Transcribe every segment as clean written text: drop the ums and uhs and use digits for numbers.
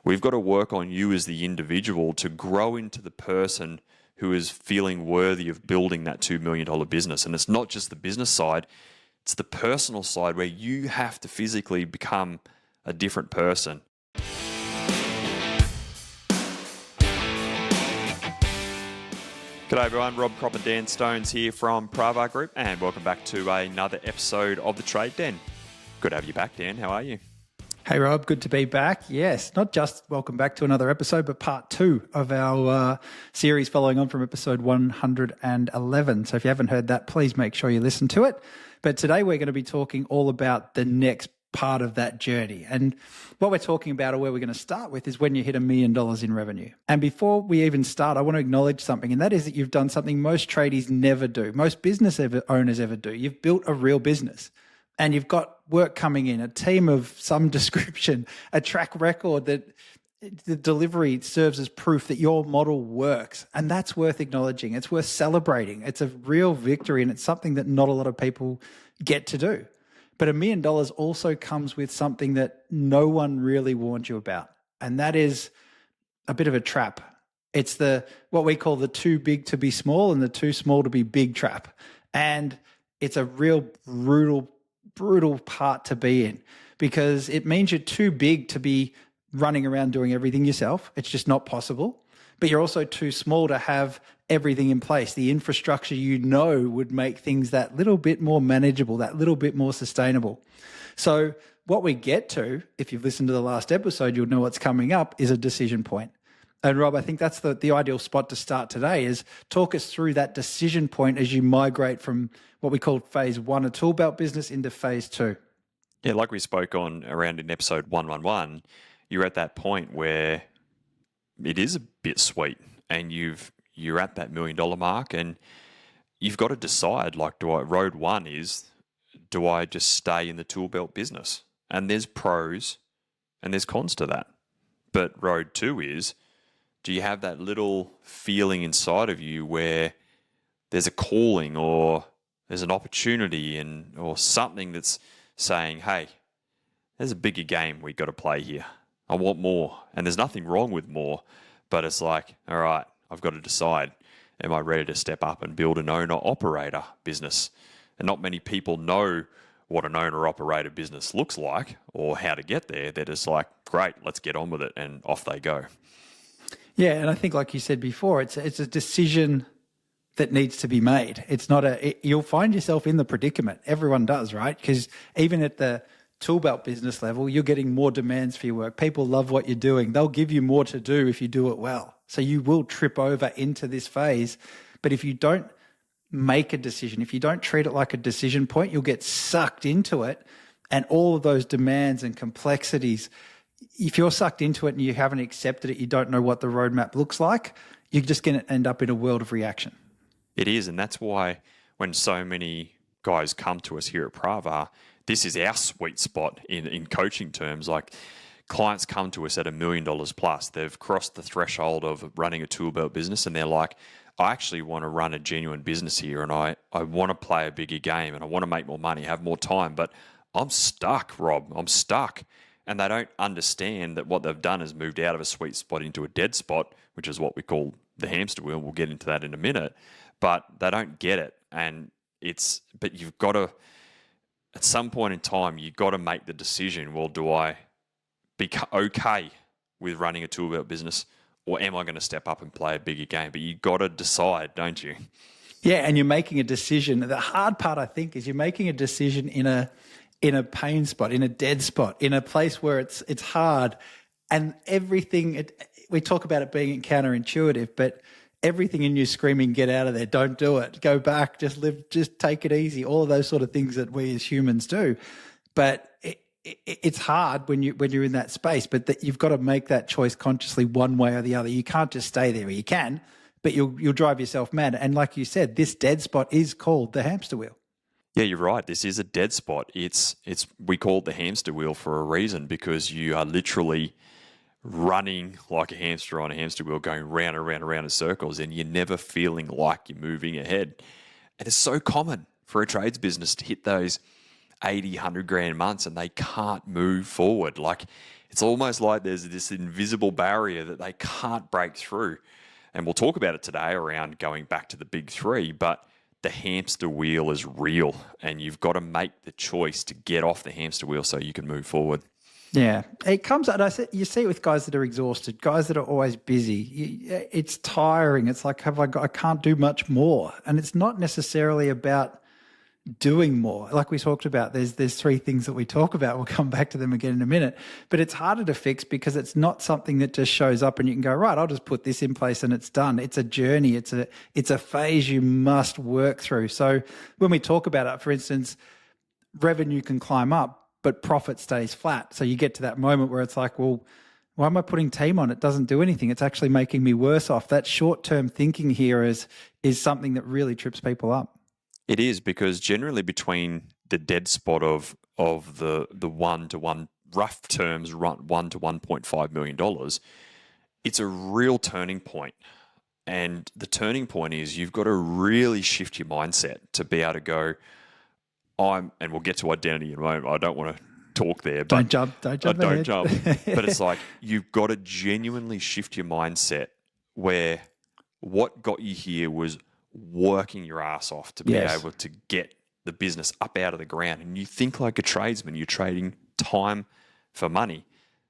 We've got to work on you as the individual to grow into the person who is feeling worthy of building that $2 million business. And it's not just the business side, it's the personal side where you have to physically become a different person. G'day everyone, Rob Crop and Dan Stones here from Pravar Group, and welcome back to another episode of The Trade Den. Good to have you back, Dan. How are you? Hey Rob, good to be back. Yes, not just welcome back to another episode, but part 2 of our series following on from episode 111. So if you haven't heard that, please make sure you listen to it. But today we're going to be talking all about the next part of that journey. And what we're talking about, or where we're going to start with, is when you hit $1 million in revenue. And before we even start, I want to acknowledge something, and that is that you've done something most tradies never do, most business owners ever do. You've built a real business. And you've got work coming in, a team of some description, a track record that the delivery serves as proof that your model works. And that's worth acknowledging. It's worth celebrating. It's a real victory, and it's something that not a lot of people get to do. But $1 million also comes with something that no one really warned you about. And that is a bit of a trap. It's what we call the too big to be small and the too small to be big trap. And it's a real brutal part to be in, because it means you're too big to be running around doing everything yourself. It's just not possible. But you're also too small to have everything in place. The infrastructure would make things that little bit more manageable, that little bit more sustainable. So what we get to, if you've listened to the last episode, you'll know what's coming up, is a decision point. And Rob, I think that's the ideal spot to start today, is talk us through that decision point as you migrate from what we call phase 1, a tool belt business, into phase 2. Yeah, like we spoke on around in episode 111, you're at that point where it is a bit sweet and you're at that $1 million mark, and you've got to decide, like, road 1 is, do I just stay in the tool belt business? And there's pros and there's cons to that. But road 2 is, do you have that little feeling inside of you where there's a calling or there's an opportunity or something that's saying, hey, there's a bigger game we got to play here. I want more. And there's nothing wrong with more, but it's like, all right, I've got to decide, am I ready to step up and build an owner-operator business? And not many people know what an owner-operator business looks like or how to get there. They're just like, great, let's get on with it, and off they go. Yeah, and I think, like you said before, it's a decision that needs to be made. It's not you'll find yourself in the predicament. Everyone does, right? Because even at the tool belt business level, you're getting more demands for your work. People love what you're doing. They'll give you more to do if you do it well. So you will trip over into this phase. But if you don't make a decision, if you don't treat it like a decision point, you'll get sucked into it. And all of those demands and complexities, if you're sucked into it and you haven't accepted it, you don't know what the roadmap looks like, you're just going to end up in a world of reaction. It is, and that's why when so many guys come to us here at Pravar, this is our sweet spot in coaching terms. Like, clients come to us at $1 million plus. They've crossed the threshold of running a tool belt business, and they're like, I actually want to run a genuine business here, and I want to play a bigger game, and I want to make more money, have more time, but I'm stuck, Rob. I'm stuck. And they don't understand that what they've done is moved out of a sweet spot into a dead spot, which is what we call the hamster wheel. We'll get into that in a minute. But they don't get it. But you've got to, at some point in time, you've got to make the decision, well, do I be okay with running a tool belt business, or am I going to step up and play a bigger game? But you've got to decide, don't you? Yeah, and you're making a decision. The hard part, I think, is you're making a decision in a pain spot, in a dead spot, in a place where it's hard, and everything. We talk about it being counterintuitive, but everything in you screaming, "Get out of there! Don't do it! Go back! Just live! Just take it easy!" All of those sort of things that we as humans do, but it's hard when you're in that space. But you've got to make that choice consciously, one way or the other. You can't just stay there. You can, but you'll drive yourself mad. And like you said, this dead spot is called the hamster wheel. Yeah, you're right. This is a dead spot. We call it the hamster wheel for a reason, because you are literally running like a hamster on a hamster wheel, going round and round and round in circles, and you're never feeling like you're moving ahead. And it's so common for a trades business to hit those 80, 100 grand months and they can't move forward. Like it's almost like there's this invisible barrier that they can't break through. And we'll talk about it today around going back to the big three, but the hamster wheel is real and you've got to make the choice to get off the hamster wheel so you can move forward. Yeah, it comes out. You see it with guys that are exhausted, guys that are always busy. It's tiring. It's like, I can't do much more. And it's not necessarily about doing more. Like we talked about, there's three things that we talk about. We'll come back to them again in a minute. But it's harder to fix because it's not something that just shows up and you can go, right, I'll just put this in place and it's done. It's a journey. It's a phase you must work through. So when we talk about it, for instance, revenue can climb up, but profit stays flat. So you get to that moment where it's like, well, why am I putting team on? It doesn't do anything. It's actually making me worse off. That short-term thinking here is something that really trips people up. It is, because generally between the dead spot of the 1-to-1, rough terms, 1 to $1.5 million, it's a real turning point. And the turning point is you've got to really shift your mindset to be able to go, and we'll get to identity in a moment. I don't want to talk there. But Don't jump. But it's like you've got to genuinely shift your mindset where what got you here was working your ass off to be able to get the business up out of the ground. And you think like a tradesman, you're trading time for money.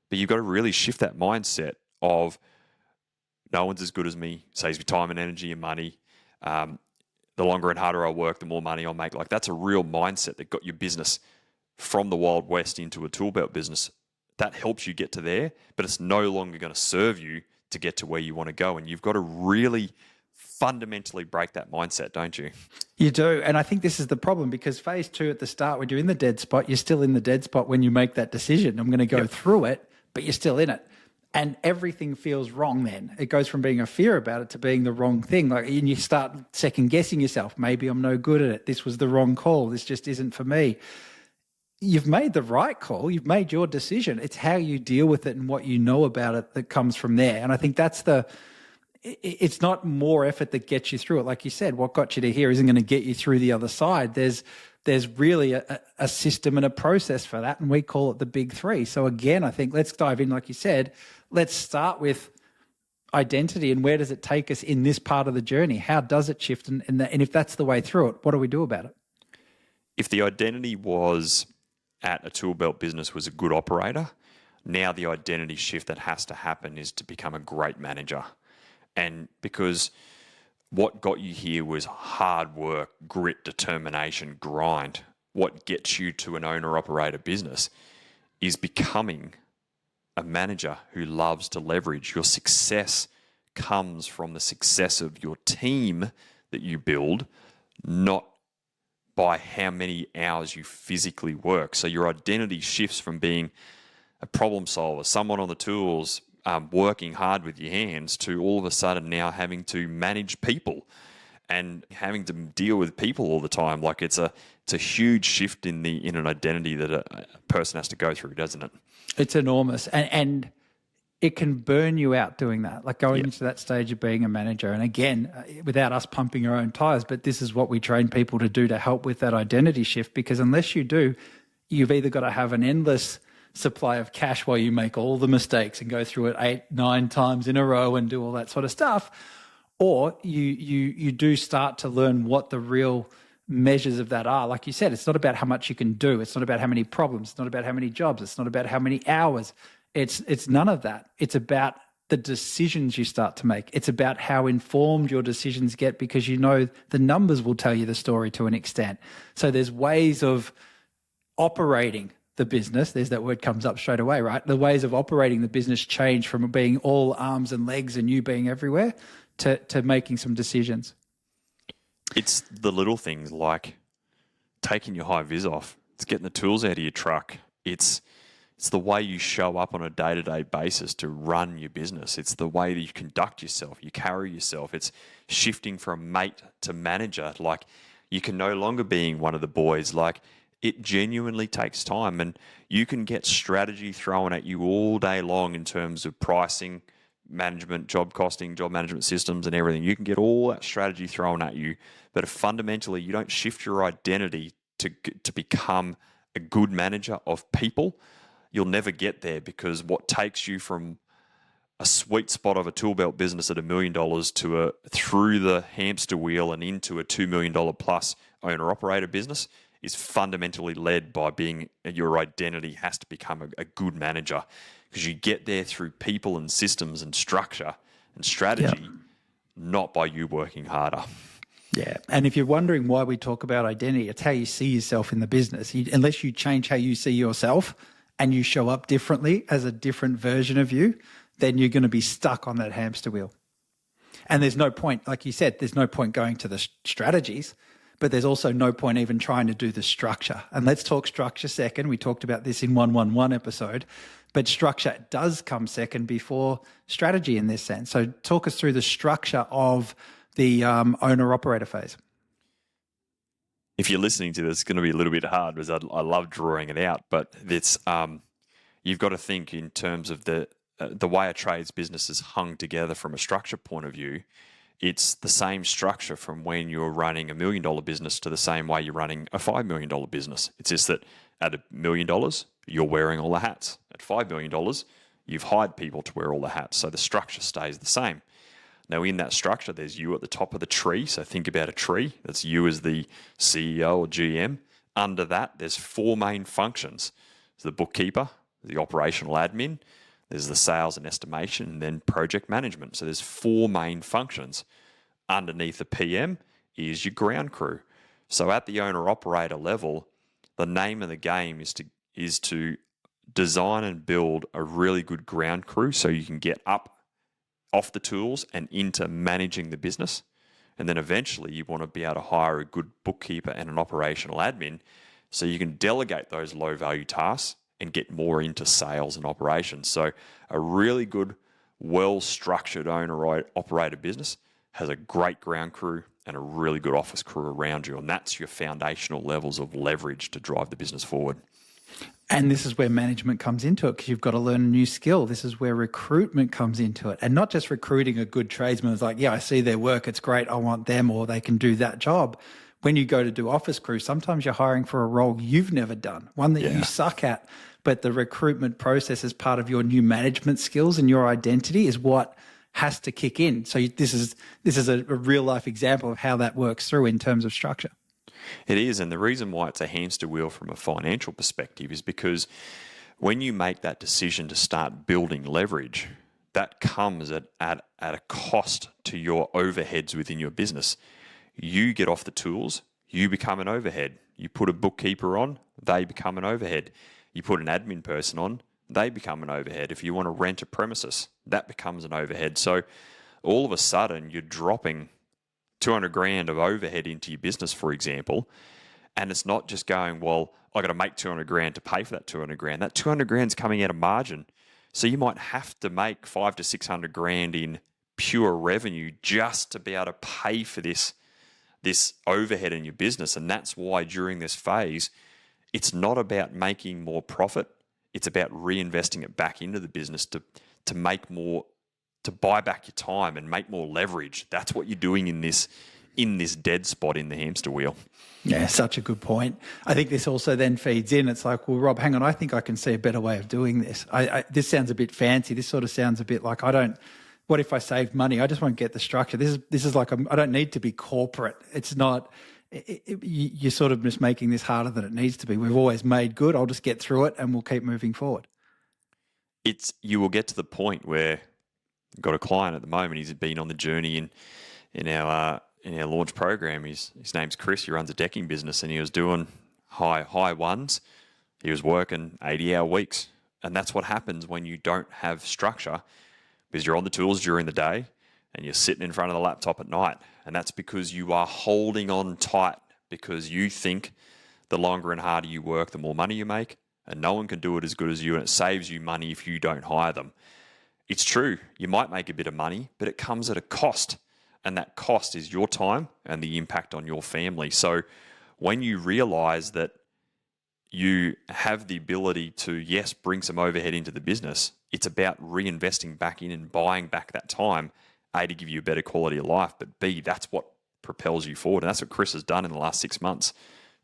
But you've got to really shift that mindset of no one's as good as me, saves me time and energy and money. The longer and harder I work, the more money I'll make. Like that's a real mindset that got your business from the Wild West into a tool belt business. That helps you get to there, but it's no longer going to serve you to get to where you want to go. And you've got to really fundamentally break that mindset, don't you? You do. And I think this is the problem because phase two at the start, when you're in the dead spot, you're still in the dead spot when you make that decision. I'm going to go through it, but you're still in it. And everything feels wrong then. It goes from being a fear about it to being the wrong thing. And you start second guessing yourself. Maybe I'm no good at it. This was the wrong call. This just isn't for me. You've made the right call. You've made your decision. It's how you deal with it and what you know about it that comes from there. And I think it's not more effort that gets you through it. Like you said, what got you to here isn't going to get you through the other side. There's really a system and a process for that, and we call it the big three. So again, I think let's dive in, like you said. Let's start with identity and where does it take us in this part of the journey? How does it shift? And if that's the way through it, what do we do about it? If the identity was at a tool belt business was a good operator, now the identity shift that has to happen is to become a great manager. And because what got you here was hard work, grit, determination, grind. What gets you to an owner-operator business is becoming a manager who loves to leverage. Your success comes from the success of your team that you build, not by how many hours you physically work. So your identity shifts from being a problem solver, someone on the tools, working hard with your hands, to all of a sudden now having to manage people and having to deal with people all the time. Like it's a huge shift in an identity that a person has to go through, doesn't it? It's enormous. And it can burn you out doing that, like going into that stage of being a manager. And again, without us pumping our own tires, but this is what we train people to do to help with that identity shift, because unless you do, you've either got to have an endless supply of cash while you make all the mistakes and go through it 8-9 times in a row and do all that sort of stuff, or you do start to learn what the real measures of that are. Like you said, it's not about how much you can do. It's not about how many problems. It's not about how many jobs. It's not about how many hours. It's none of that. It's about the decisions you start to make. It's about how informed your decisions get, because you know the numbers will tell you the story to an extent. So there's ways of operating the business. There's that word comes up straight away, right? The ways of operating the business change from being all arms and legs and you being everywhere to making some decisions. It's the little things like taking your high vis off. It's getting the tools out of your truck. It's the way you show up on a day-to-day basis to run your business. It's the way that you conduct yourself, you carry yourself. It's shifting from mate to manager. Like you can no longer being one of the boys. Like it genuinely takes time, and you can get strategy thrown at you all day long in terms of pricing, management, job costing, job management systems and everything. You can get all that strategy thrown at you, but if fundamentally you don't shift your identity to become a good manager of people, you'll never get there, because what takes you from a sweet spot of a tool belt business at $1 million to through the hamster wheel and into a $2 million plus owner operator business is fundamentally led by your identity has to become a good manager, because you get there through people and systems and structure and strategy, not by you working harder. Yeah. And if you're wondering why we talk about identity, it's how you see yourself in the business. Unless you change how you see yourself and you show up differently as a different version of you, then you're going to be stuck on that hamster wheel. And there's no point, like you said, there's no point going to the strategies, but there's also no point even trying to do the structure. And let's talk structure second. We talked about this in 111 episode, but structure does come second before strategy in this sense. So talk us through the structure of the owner-operator phase. If you're listening to this, it's going to be a little bit hard because I love drawing it out, but it's you've got to think in terms of the way a trades business is hung together from a structure point of view. It's the same structure from when you're running $1 million business to the same way you're running a $5 million business. It's just that at $1 million, you're wearing all the hats. At $5 million, you've hired people to wear all the hats. So the structure stays the same. Now, in that structure, there's you at the top of the tree. So think about a tree. That's you as the CEO or GM. Under that, there's 4 main functions. There's the bookkeeper, the operational admin, there's the sales and estimation, and then project management. So there's 4 main functions. Underneath the PM is your ground crew. So at the owner-operator level, the name of the game is to design and build a really good ground crew so you can get up off the tools and into managing the business. And then eventually you want to be able to hire a good bookkeeper and an operational admin so you can delegate those low value tasks and get more into sales and operations. So a really good, well-structured owner-operator business has a great ground crew and a really good office crew around you. And that's your foundational levels of leverage to drive the business forward. And this is where management comes into it, because you've got to learn a new skill. This is where recruitment comes into it. And not just recruiting a good tradesman who's like, yeah, I see their work, it's great, I want them, or they can do that job. When you go to do office crew, sometimes you're hiring for a role you've never done, one that you suck at. But the recruitment process as part of your new management skills and your identity is what has to kick in. So this is a real life example of how that works through in terms of structure. It is, and the reason why it's a hamster wheel from a financial perspective is because when you make that decision to start building leverage, that comes at a cost to your overheads within your business. You get off the tools, you become an overhead. You put a bookkeeper on, they become an overhead. You put an admin person on, they become an overhead. If you want to rent a premises, that becomes an overhead. So all of a sudden you're dropping 200 grand of overhead into your business, for example, and it's not just going, well, I got to make 200 grand to pay for that 200 grand. That 200 grand's coming out of margin. So you might have to make 500 to 600 grand in pure revenue just to be able to pay for this overhead in your business. And that's why during this phase, it's not about making more profit. It's about reinvesting it back into the business to make more, to buy back your time and make more leverage. That's what you're doing in this dead spot in the hamster wheel. Yeah, such a good point. I think this also then feeds in. It's like, well, Rob, hang on, I think I can see a better way of doing this. This sounds a bit fancy. This sort of sounds a bit like what if I saved money? I just won't get the structure. This is like, I don't need to be corporate. It's not, you're sort of just making this harder than it needs to be. We've always made good. I'll just get through it and we'll keep moving forward. You will get to the point where I've got a client at the moment. He's been on the journey in our launch program. His name's Chris. He runs a decking business, and he was doing high ones. He was working 80-hour weeks, and that's what happens when you don't have structure, because you're on the tools during the day and you're sitting in front of the laptop at night, and that's because you are holding on tight because you think the longer and harder you work, the more money you make, and no one can do it as good as you, and it saves you money if you don't hire them. It's true, you might make a bit of money, but it comes at a cost. And that cost is your time and the impact on your family. So when you realize that you have the ability to, yes, bring some overhead into the business, it's about reinvesting back in and buying back that time, A, to give you a better quality of life, but B, that's what propels you forward. And that's what Chris has done in the last 6 months.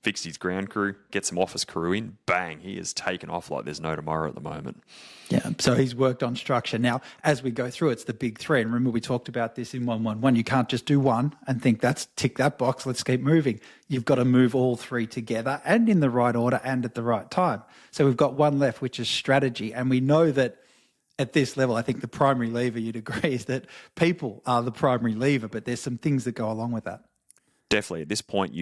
fixed his ground crew, get some office crew in, bang, he is taken off like there's no tomorrow at the moment. Yeah, so he's worked on structure. Now, as we go through, it's the big three. And remember, we talked about this in 111. You can't just do one and think that's tick that box, let's keep moving. You've got to move all three together and in the right order and at the right time. So we've got one left, which is strategy. And we know that at this level, I think the primary lever, you'd agree, is that people are the primary lever, but there's some things that go along with that. Definitely. At this point,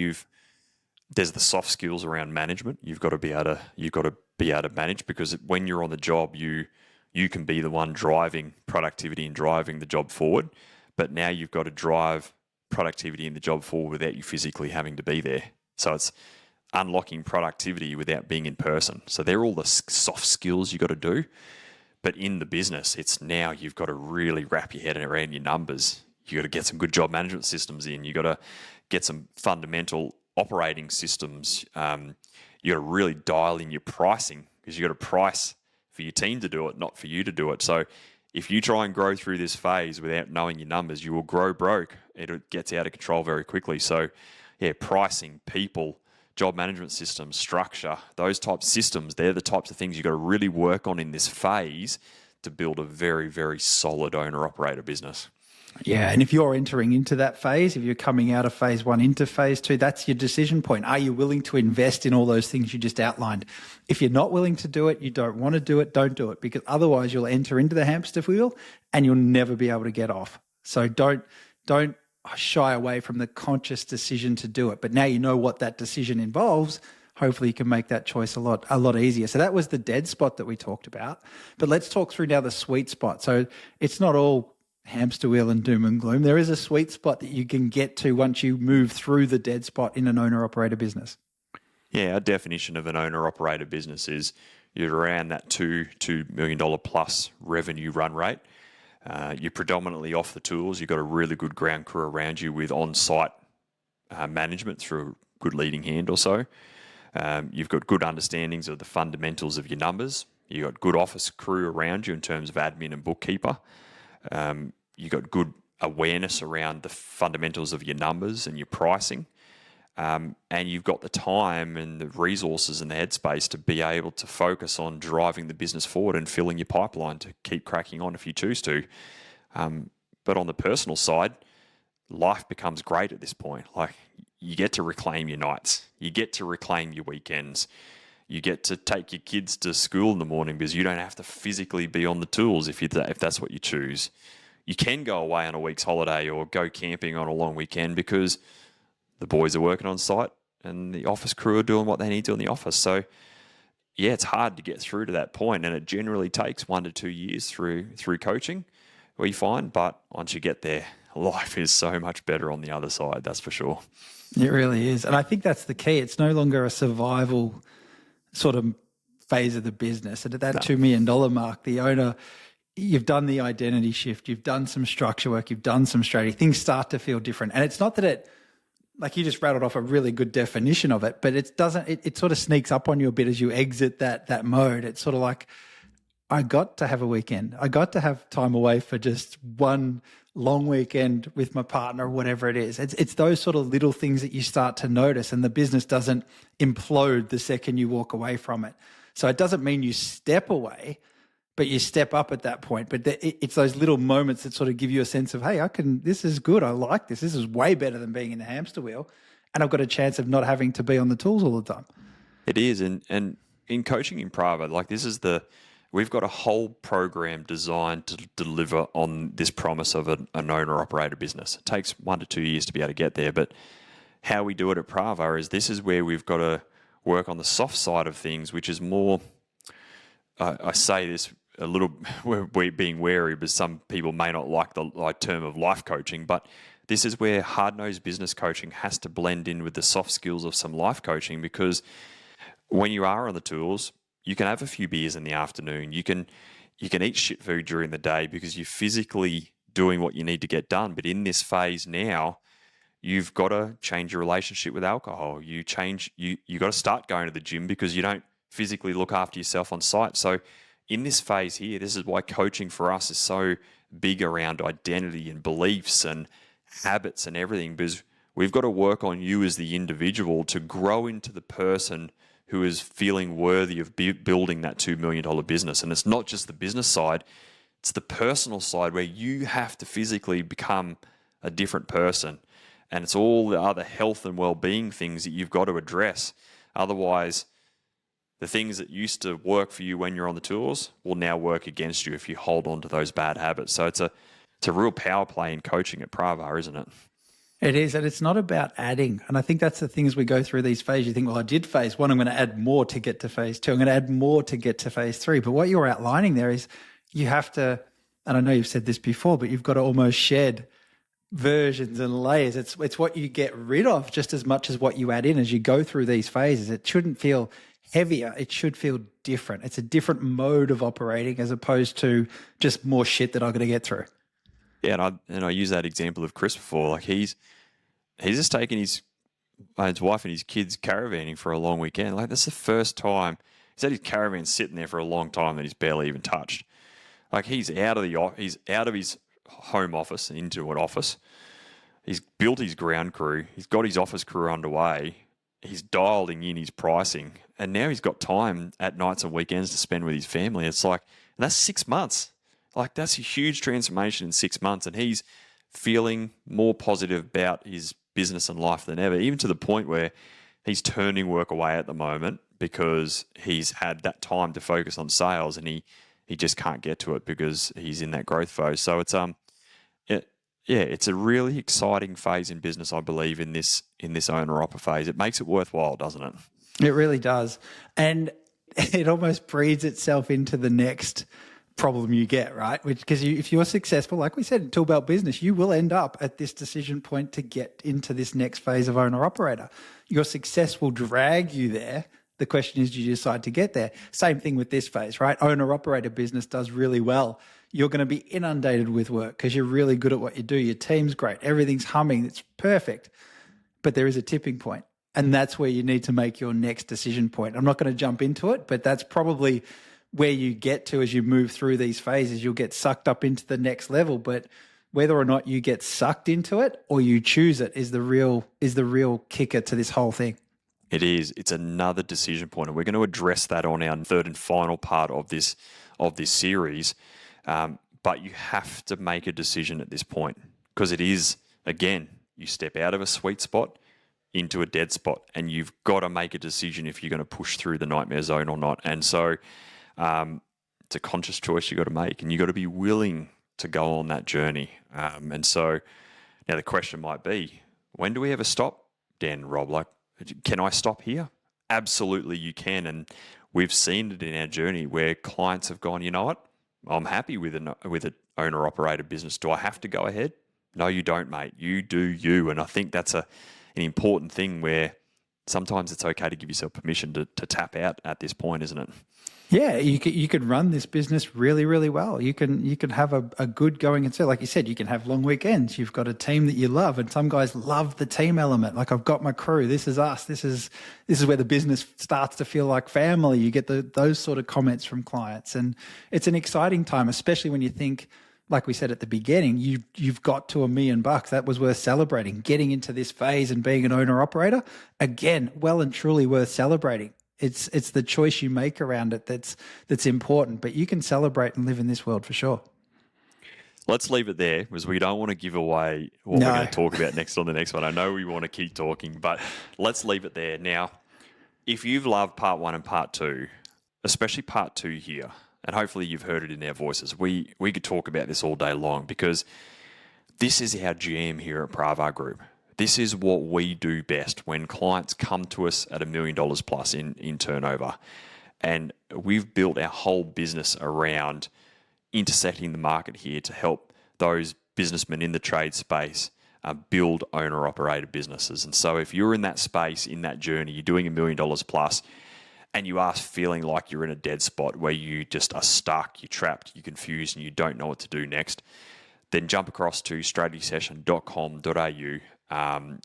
there's the soft skills around management. You've got to be able to manage, because when you're on the job, you can be the one driving productivity and driving the job forward. But now you've got to drive productivity in the job forward without you physically having to be there. So it's unlocking productivity without being in person. So they're all the soft skills you've got to do. But in the business, it's now you've got to really wrap your head around your numbers. You've got to get some good job management systems in. You've got to get some fundamental operating systems. You got to really dial in your pricing, because you got to price for your team to do it, not for you to do it. So if you try and grow through this phase without knowing your numbers, you will grow broke. It gets out of control very quickly. So yeah, pricing, people, job management systems, structure, those types of systems, they're the types of things you've got to really work on in this phase to build a very, very solid owner-operator business. Yeah, and if you're entering into that phase, if you're coming out of phase one into phase two, that's your decision point. Are you willing to invest in all those things you just outlined? If you're not willing to do it, you don't want to do it, don't do it, because otherwise you'll enter into the hamster wheel and you'll never be able to get off. So don't shy away from the conscious decision to do it. But now you know what that decision involves. Hopefully you can make that choice a lot easier. So that was the dead spot that we talked about. But let's talk through now the sweet spot. So it's not all hamster wheel and doom and gloom. There is a sweet spot that you can get to once you move through the dead spot in an owner-operator business. Yeah, our definition of an owner-operator business is you're around that $2 million plus revenue run rate. You're predominantly off the tools. You've got a really good ground crew around you with on-site management through a good leading hand or so. You've got good understandings of the fundamentals of your numbers. You've got good office crew around you in terms of admin and bookkeeper. You've got good awareness around the fundamentals of your numbers and your pricing. And you've got the time and the resources and the headspace to be able to focus on driving the business forward and filling your pipeline to keep cracking on if you choose to. But on the personal side, life becomes great at this point. Like, you get to reclaim your nights. You get to reclaim your weekends. You get to take your kids to school in the morning because you don't have to physically be on the tools if that's what you choose. You can go away on a week's holiday or go camping on a long weekend because the boys are working on site and the office crew are doing what they need to in the office. So, yeah, it's hard to get through to that point, and it generally takes 1 to 2 years through coaching, we find. But once you get there, life is so much better on the other side, that's for sure. It really is. And I think that's the key. It's no longer a survival sort of phase of the business. And at that $2 million mark, the owner, you've done the identity shift, you've done some structure work, you've done some strategy. Things start to feel different. And it's not that it, like you just rattled off a really good definition of it, but it doesn't, it sort of sneaks up on you a bit as you exit that mode. It's sort of like, I got to have a weekend. I got to have time away for just one long weekend with my partner or whatever it is. It's those sort of little things that you start to notice, and the business doesn't implode the second you walk away from it. So it doesn't mean you step away, but you step up at that point. But it's those little moments that sort of give you a sense of, hey, this is good. I like this. This is way better than being in the hamster wheel. And I've got a chance of not having to be on the tools all the time. It is. And in coaching in Pravar, like we've got a whole program designed to deliver on this promise of an owner-operator business. It takes 1 to 2 years to be able to get there, but how we do it at Pravar is this is where we've got to work on the soft side of things, which is more, I say this a little, we're being wary because some people may not like the term of life coaching, but this is where hard-nosed business coaching has to blend in with the soft skills of some life coaching, because when you are on the tools, you can have a few beers in the afternoon. You can eat shit food during the day because you're physically doing what you need to get done. But in this phase now, you've got to change your relationship with alcohol. You got to start going to the gym because you don't physically look after yourself on site. So in this phase here, this is why coaching for us is so big around identity and beliefs and habits and everything, because We've got to work on you as the individual to grow into the person who is feeling worthy of building that $2 million business. And it's not just the business side, it's the personal side where you have to physically become a different person. And it's all the other health and well-being things that you've got to address. Otherwise, the things that used to work for you when you're on the tours will now work against you if you hold on to those bad habits. So it's a real power play in coaching at Pravar, isn't it? It is, and it's not about adding. And I think that's the thing as we go through these phases. You think, well, I did phase one, I'm going to add more to get to phase two. I'm going to add more to get to phase three. But what you're outlining there is you have to, and I know you've said this before, but you've got to almost shed versions and layers. It's what you get rid of just as much as what you add in as you go through these phases. It shouldn't feel heavier. It should feel different. It's a different mode of operating as opposed to just more shit that I've got to get through. Yeah, and I use that example of Chris before. Like he's just taken his wife and his kids caravanning for a long weekend. Like that's the first time he's had his caravan sitting there for a long time that he's barely even touched. Like he's out of his home office and into an office. He's built his ground crew. He's got his office crew underway. He's dialing in his pricing, and now he's got time at nights and weekends to spend with his family. It's like, and that's 6 months. Like that's a huge transformation in 6 months, and he's feeling more positive about his business and life than ever, even to the point where he's turning work away at the moment because he's had that time to focus on sales, and he just can't get to it because he's in that growth phase. So it's it's a really exciting phase in business, I believe, in this owner-operator phase. It makes it worthwhile, doesn't it? It really does. And it almost breeds itself into the next problem you get, right? Because if you're successful, like we said in Tool Belt Business, you will end up at this decision point to get into this next phase of owner-operator. Your success will drag you there. The question is, do you decide to get there? Same thing with this phase, right? Owner-operator business does really well. You're going to be inundated with work because you're really good at what you do. Your team's great. Everything's humming. It's perfect. But there is a tipping point, and that's where you need to make your next decision point. I'm not going to jump into it, but that's probably where you get to as you move through these phases. You'll get sucked up into the next level, but whether or not you get sucked into it or you choose it is the real kicker to this whole thing. It is. It's another decision point, and we're going to address that on our third and final part of this series. But you have to make a decision at this point because it is, again, you step out of a sweet spot into a dead spot, and you've got to make a decision if you're going to push through the nightmare zone or not. And so it's a conscious choice you've got to make, and you've got to be willing to go on that journey. And so now the question might be, when do we ever stop, Dan and Rob? Like, can I stop here? Absolutely you can. And we've seen it in our journey where clients have gone, you know what? I'm happy with an owner-operated business. Do I have to go ahead? No, you don't, mate. You do you. And I think that's an important thing where sometimes it's okay to give yourself permission to tap out at this point, isn't it? Yeah, you could run this business really, really well. You can have a good going and so, like you said, you can have long weekends. You've got a team that you love, and some guys love the team element. Like, I've got my crew. This is us. This is where the business starts to feel like family. You get those sort of comments from clients, and it's an exciting time, especially when you think, like we said at the beginning, you've got to $1 million. That was worth celebrating. Getting into this phase and being an owner operator, again, well and truly worth celebrating. It's the choice you make around it that's important, but you can celebrate and live in this world for sure. Let's leave it there because we don't want to give away what we're going to talk about next on the next one. I know we want to keep talking, but let's leave it there. Now, if you've loved part one and part two, especially part two here, and hopefully you've heard it in our voices, we could talk about this all day long because this is our jam here at Pravar Group. This is what we do best when clients come to us at $1 million plus in turnover. And we've built our whole business around intersecting the market here to help those businessmen in the trade space build owner-operated businesses. And so if you're in that space, in that journey, you're doing $1 million plus, and you are feeling like you're in a dead spot where you just are stuck, you're trapped, you're confused, and you don't know what to do next, then jump across to strategysession.com.au.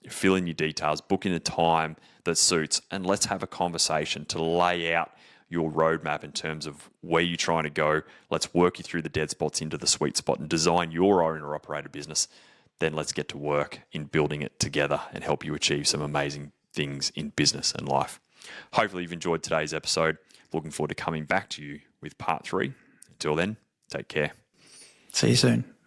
Fill in your details, book in a time that suits, and let's have a conversation to lay out your roadmap in terms of where you're trying to go. Let's work you through the dead spots into the sweet spot and design your owner-operated business then let's get to work in building it together and help you achieve some amazing things in business and life. Hopefully you've enjoyed today's episode. Looking forward to coming back to you with part 3. Until then, take care. See you soon.